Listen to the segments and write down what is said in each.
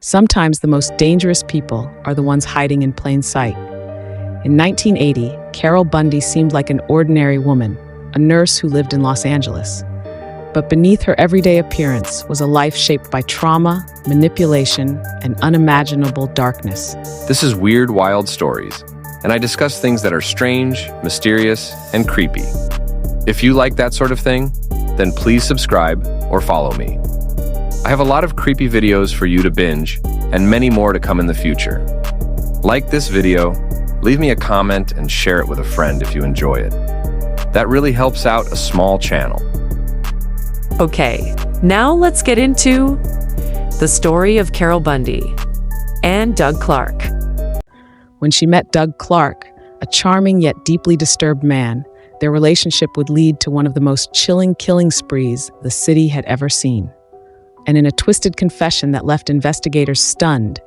Sometimes the most dangerous people are the ones hiding in plain sight. In 1980, Carol Bundy seemed like an ordinary woman, a nurse who lived in Los Angeles. But beneath her everyday appearance was a life shaped by trauma, manipulation, and unimaginable darkness. This is Weird, Wild Stories, and I discuss things that are strange, mysterious, and creepy. If you like that sort of thing, then please subscribe or follow me. I have a lot of creepy videos for you to binge, and many more to come in the future. Like this video, leave me a comment and share it with a friend if you enjoy it. That really helps out a small channel. Okay, now let's get into the story of Carol Bundy and Doug Clark. When she met Doug Clark, a charming yet deeply disturbed man, their relationship would lead to one of the most chilling killing sprees the city had ever seen. And in a twisted confession that left investigators stunned,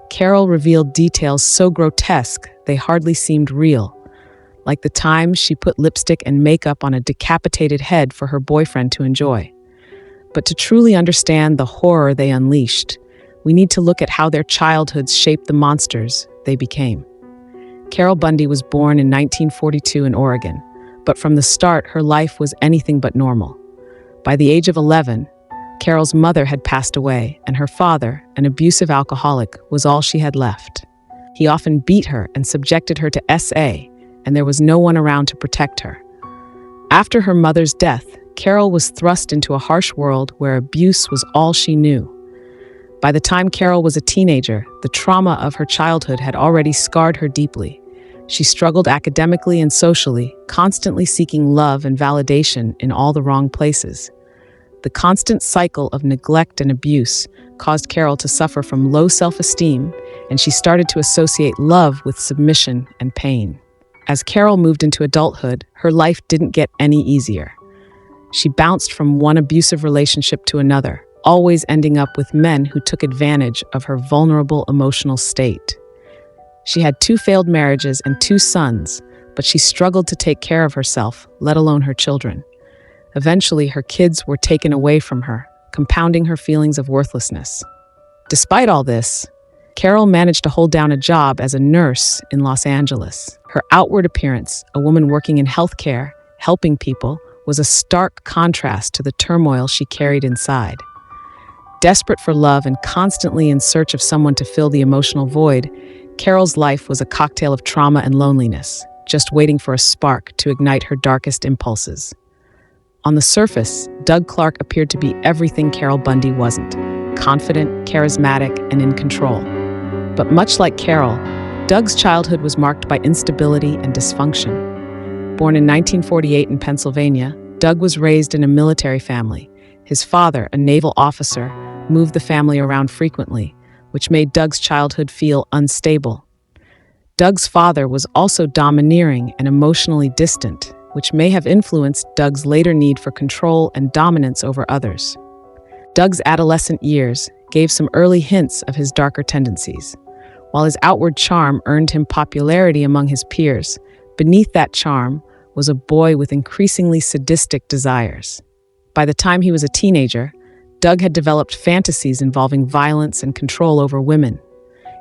Carol revealed details so grotesque they hardly seemed real, like the time she put lipstick and makeup on a decapitated head for her boyfriend to enjoy. But to truly understand the horror they unleashed, we need to look at how their childhoods shaped the monsters they became. Carol Bundy was born in 1942 in Oregon, but from the start, her life was anything but normal. By the age of 11, Carol's mother had passed away, and her father, an abusive alcoholic, was all she had left. He often beat her and subjected her to SA, and there was no one around to protect her. After her mother's death, Carol was thrust into a harsh world where abuse was all she knew. By the time Carol was a teenager, the trauma of her childhood had already scarred her deeply. She struggled academically and socially, constantly seeking love and validation in all the wrong places. The constant cycle of neglect and abuse caused Carol to suffer from low self-esteem, and she started to associate love with submission and pain. As Carol moved into adulthood, her life didn't get any easier. She bounced from one abusive relationship to another, always ending up with men who took advantage of her vulnerable emotional state. She had 2 failed marriages and 2 sons, but she struggled to take care of herself, let alone her children. Eventually, her kids were taken away from her, compounding her feelings of worthlessness. Despite all this, Carol managed to hold down a job as a nurse in Los Angeles. Her outward appearance, a woman working in healthcare, helping people, was a stark contrast to the turmoil she carried inside. Desperate for love and constantly in search of someone to fill the emotional void, Carol's life was a cocktail of trauma and loneliness, just waiting for a spark to ignite her darkest impulses. On the surface, Doug Clark appeared to be everything Carol Bundy wasn't: confident, charismatic, and in control. But much like Carol, Doug's childhood was marked by instability and dysfunction. Born in 1948 in Pennsylvania, Doug was raised in a military family. His father, a naval officer, moved the family around frequently, which made Doug's childhood feel unstable. Doug's father was also domineering and emotionally distant, which may have influenced Doug's later need for control and dominance over others. Doug's adolescent years gave some early hints of his darker tendencies. While his outward charm earned him popularity among his peers, beneath that charm was a boy with increasingly sadistic desires. By the time he was a teenager, Doug had developed fantasies involving violence and control over women.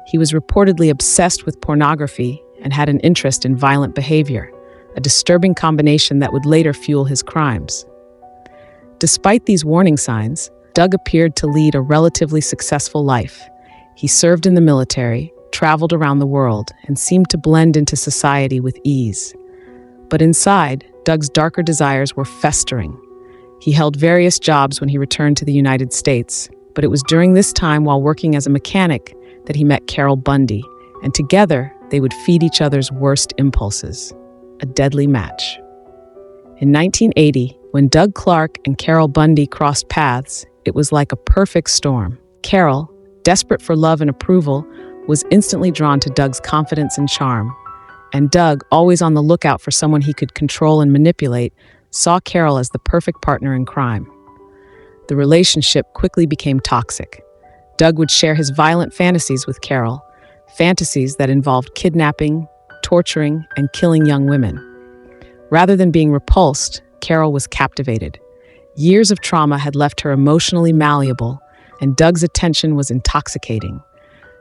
He was reportedly obsessed with pornography and had an interest in violent behavior, a disturbing combination that would later fuel his crimes. Despite these warning signs, Doug appeared to lead a relatively successful life. He served in the military, traveled around the world, and seemed to blend into society with ease. But inside, Doug's darker desires were festering. He held various jobs when he returned to the United States, but it was during this time while working as a mechanic that he met Carol Bundy, and together they would feed each other's worst impulses. A deadly match. In 1980, when Doug Clark and Carol Bundy crossed paths, it was like a perfect storm. Carol, desperate for love and approval, was instantly drawn to Doug's confidence and charm. And Doug, always on the lookout for someone he could control and manipulate, saw Carol as the perfect partner in crime. The relationship quickly became toxic. Doug would share his violent fantasies with Carol, fantasies that involved kidnapping, torturing, and killing young women. Rather than being repulsed, Carol was captivated. Years of trauma had left her emotionally malleable, and Doug's attention was intoxicating,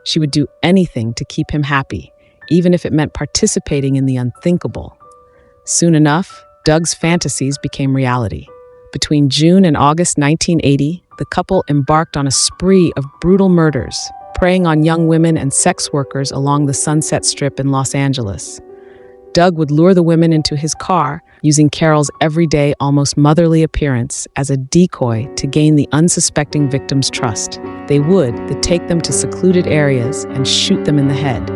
She would do anything to keep him happy, even if it meant participating in the unthinkable. Soon enough, Doug's fantasies became reality. Between June and August 1980, the couple embarked on a spree of brutal murders, preying on young women and sex workers along the Sunset Strip in Los Angeles. Doug would lure the women into his car, using Carol's everyday, almost motherly appearance as a decoy to gain the unsuspecting victims' trust. They would take them to secluded areas and shoot them in the head.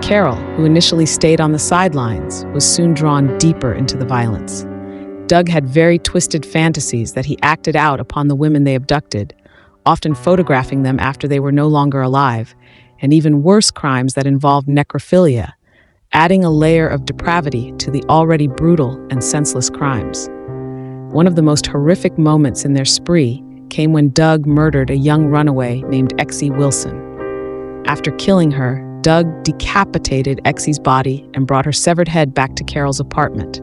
Carol, who initially stayed on the sidelines, was soon drawn deeper into the violence. Doug had very twisted fantasies that he acted out upon the women they abducted, often photographing them after they were no longer alive, and even worse crimes that involved necrophilia, adding a layer of depravity to the already brutal and senseless crimes. One of the most horrific moments in their spree came when Doug murdered a young runaway named Exie Wilson. After killing her, Doug decapitated Exie's body and brought her severed head back to Carol's apartment.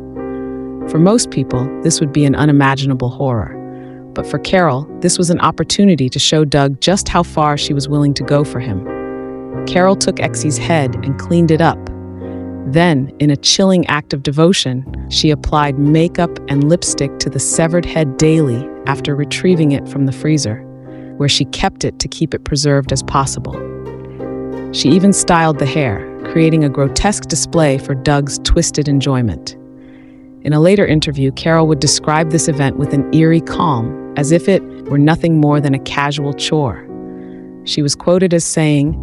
For most people, this would be an unimaginable horror. But for Carol, this was an opportunity to show Doug just how far she was willing to go for him. Carol took Exie's head and cleaned it up. Then, in a chilling act of devotion, she applied makeup and lipstick to the severed head daily after retrieving it from the freezer, where she kept it to keep it preserved as possible. She even styled the hair, creating a grotesque display for Doug's twisted enjoyment. In a later interview, Carol would describe this event with an eerie calm, as if it were nothing more than a casual chore. She was quoted as saying,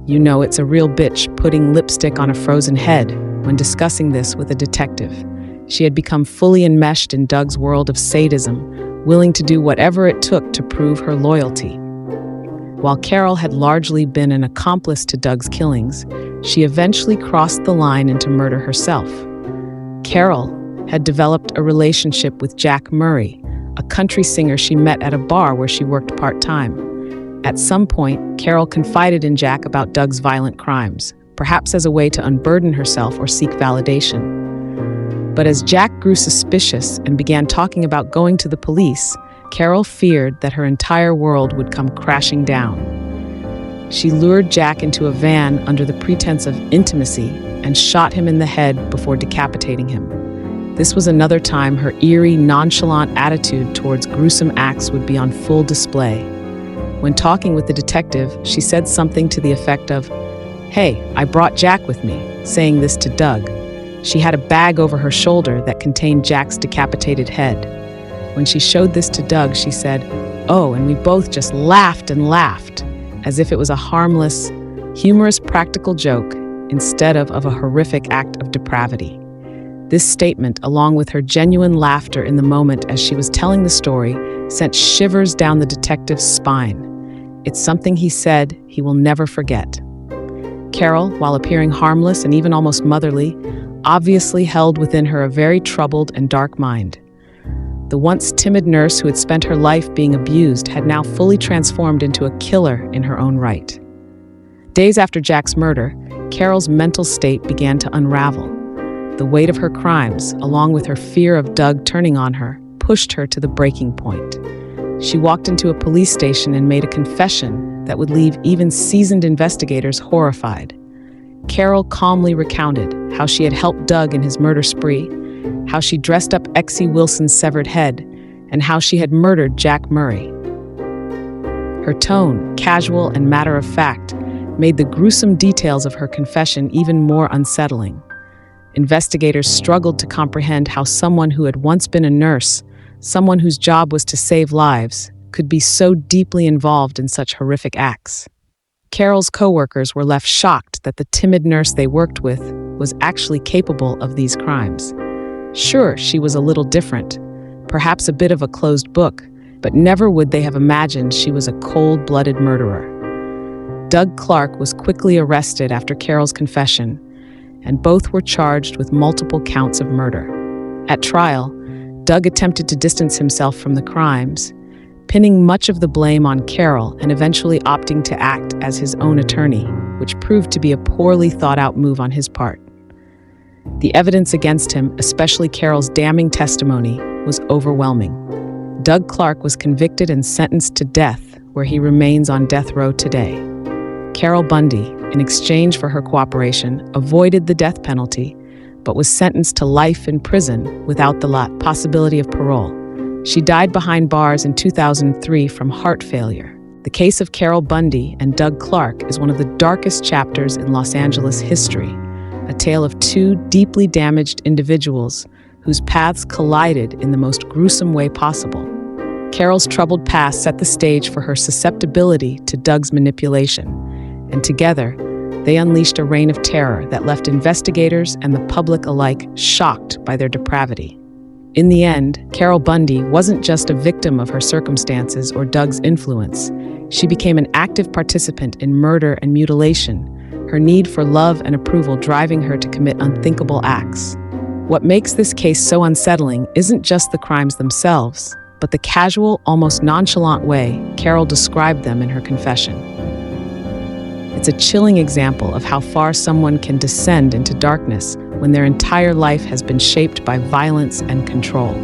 "You know it's a real bitch putting lipstick on a frozen head," when discussing this with a detective. She had become fully enmeshed in Doug's world of sadism, willing to do whatever it took to prove her loyalty. While Carol had largely been an accomplice to Doug's killings, she eventually crossed the line into murder herself. Carol had developed a relationship with Jack Murray, a country singer she met at a bar where she worked part-time. At some point, Carol confided in Jack about Doug's violent crimes, perhaps as a way to unburden herself or seek validation. But as Jack grew suspicious and began talking about going to the police, Carol feared that her entire world would come crashing down. She lured Jack into a van under the pretense of intimacy and shot him in the head before decapitating him. This was another time her eerie, nonchalant attitude towards gruesome acts would be on full display. When talking with the detective, she said something to the effect of, "Hey, I brought Jack with me," saying this to Doug. She had a bag over her shoulder that contained Jack's decapitated head. When she showed this to Doug, she said, "Oh," and we both just laughed and laughed, as if it was a harmless, humorous practical joke instead of a horrific act of depravity. This statement, along with her genuine laughter in the moment as she was telling the story, sent shivers down the detective's spine. It's something he said he will never forget. Carol, while appearing harmless and even almost motherly, obviously held within her a very troubled and dark mind. The once timid nurse who had spent her life being abused had now fully transformed into a killer in her own right. Days after Jack's murder, Carol's mental state began to unravel. The weight of her crimes, along with her fear of Doug turning on her, pushed her to the breaking point. She walked into a police station and made a confession that would leave even seasoned investigators horrified. Carol calmly recounted how she had helped Doug in his murder spree, how she dressed up Exie Wilson's severed head, and how she had murdered Jack Murray. Her tone, casual and matter-of-fact, made the gruesome details of her confession even more unsettling. Investigators struggled to comprehend how someone who had once been a nurse, someone whose job was to save lives, could be so deeply involved in such horrific acts. Carol's co-workers were left shocked that the timid nurse they worked with was actually capable of these crimes. Sure, she was a little different, perhaps a bit of a closed book, but never would they have imagined she was a cold-blooded murderer. Doug Clark was quickly arrested after Carol's confession, and both were charged with multiple counts of murder. At trial, Doug attempted to distance himself from the crimes, pinning much of the blame on Carol and eventually opting to act as his own attorney, which proved to be a poorly thought-out move on his part. The evidence against him, especially Carol's damning testimony, was overwhelming. Doug Clark was convicted and sentenced to death, where he remains on death row today. Carol Bundy, in exchange for her cooperation, avoided the death penalty, but was sentenced to life in prison without the possibility of parole. She died behind bars in 2003 from heart failure. The case of Carol Bundy and Doug Clark is one of the darkest chapters in Los Angeles history, a tale of two deeply damaged individuals whose paths collided in the most gruesome way possible. Carol's troubled past set the stage for her susceptibility to Doug's manipulation, and together, they unleashed a reign of terror that left investigators and the public alike shocked by their depravity. In the end, Carol Bundy wasn't just a victim of her circumstances or Doug's influence. She became an active participant in murder and mutilation, her need for love and approval driving her to commit unthinkable acts. What makes this case so unsettling isn't just the crimes themselves, but the casual, almost nonchalant way Carol described them in her confession. It's a chilling example of how far someone can descend into darkness when their entire life has been shaped by violence and control.